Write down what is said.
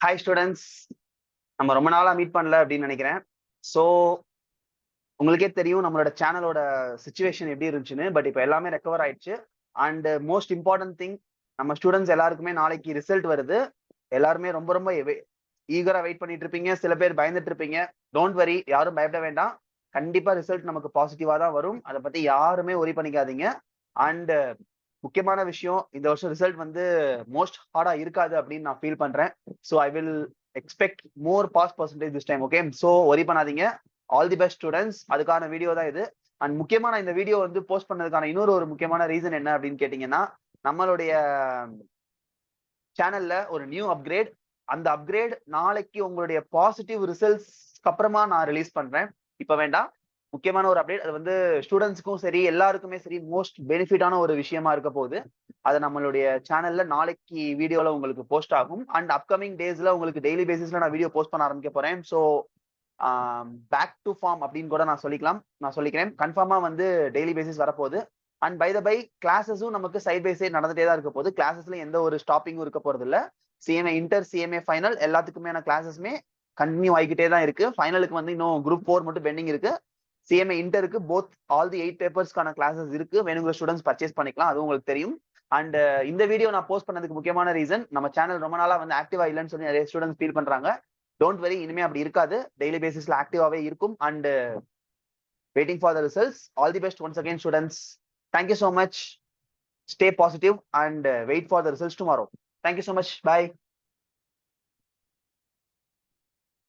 Hi students, நம்ம ரொம்ப நாளா மீட் பண்ணல அப்படின்னு நினைக்கிறேன். ஸோ உங்களுக்கே தெரியும் நம்மளோட சேனலோட சுச்சுவேஷன் எப்படி இருந்துச்சுன்னு. பட் இப்போ எல்லாமே ரெக்கவர் ஆயிடுச்சு. அண்ட் மோஸ்ட் இம்பார்ட்டன்ட் திங், நம்ம ஸ்டூடெண்ட்ஸ் எல்லாருக்குமே நாளைக்கு ரிசல்ட் வருது. எல்லாருமே ரொம்ப ரொம்ப ஈகரா வெயிட் பண்ணிட்டு இருப்பீங்க. சில பேர் பயந்துட்டு இருப்பீங்க. டோன்ட் வரி, யாரும் பயப்பட வேண்டாம். கண்டிப்பா ரிசல்ட் நமக்கு பாசிட்டிவா தான் வரும். அதை பத்தி யாருமே ஒரி பண்ணிக்காதீங்க. அண்ட் முக்கியமான விஷயம், இந்த வருஷம் ரிசல்ட் வந்து மோஸ்ட் ஹார்டா இருக்காது அப்படின்னு நான் ஃபீல் பண்றேன். So I will expect more pass percentage this time. Okay, so worry பண்ணாதீங்க. All the best students. அதுக்கான வீடியோ தான் இது. அண்ட் முக்கியமா நான் இந்த வீடியோ வந்து போஸ்ட் பண்ணதுக்கான இன்னொரு முக்கியமான ரீசன் என்ன அப்படின்னு கேட்டீங்கன்னா, நம்மளுடைய சேனல்ல ஒரு நியூ அப்கிரேட். அந்த அப்கிரேட் நாளைக்கு உங்களுடைய பாசிட்டிவ் ரிசல்ட்ஸ்க்கு அப்புறமா நான் ரிலீஸ் பண்றேன். இப்ப வேண்டாம். முக்கியமான ஒரு அப்டேட். அது வந்து ஸ்டூடெண்ட்ஸ்க்கும் சரி, எல்லாருக்குமே சரி, மோஸ்ட் பெனிஃபிட்டான ஒரு விஷயமா இருக்க போகுது. அது நம்மளுடைய சேனல்ல நாளைக்கு வீடியோல உங்களுக்கு போஸ்ட் ஆகும். அண்ட் அப்கமிங் டேஸ்ல உங்களுக்கு டெய்லி பேசிஸ்ல நான் வீடியோ போஸ்ட் பண்ண ஆரம்பிக்க போறேன். ஸோ பேக் டு ஃபார்ம் அப்படின்னு கூட நான் சொல்லிக்கிறேன். கன்ஃபார்மா வந்து டெய்லி பேசிஸ் வரப்போகுது. அண்ட் பை த பை கிளாஸஸும் நமக்கு சைட் பை சைட் நடந்துட்டே தான் இருக்க போகுது. கிளாஸஸ்ல எந்த ஒரு ஸ்டாப்பிங்கும் இருக்க போறது இல்ல. சிஎம்ஏ இன்டர், சிஎம்ஏ ஃபைனல் எல்லாத்துக்குமே கிளாஸஸ்மே கண்டினியூ ஆகிக்கிட்டே தான் இருக்கு. ஃபைனலுக்கு வந்து இன்னும் குரூப் 4 மட்டும் பெண்டிங் இருக்கு. சிஎம்ஏ இன்டருக்கு போத் ஆல் தி 8 பேப்பர்ஸ்க்கான கிளாஸஸ் இருக்கு. வேணுங்கிற ஸ்டூடெண்ட்ஸ் பர்ச்சேஸ் பண்ணிக்கலாம், அது உங்களுக்கு தெரியும். அண்ட் இந்த வீடியோ நான் போஸ்ட் பண்ணதுக்கு முக்கியமான ரீசன், நம்ம சேனல் ரொம்ப நாளா வந்து ஆக்டிவா இல்லைன்னு சொல்லி நிறைய ஸ்டூடெண்ட்ஸ் ஃபீல் பண்றாங்க. டோன்ட் வெரி, இனிமே அப்படி இருக்காது. டெய்லி பேசிஸ்ல ஆக்டிவாவே இருக்கும். And waiting for the results. All the best once again, students. Thank you so much. Stay positive and wait for the results tomorrow. Thank you so much. Bye.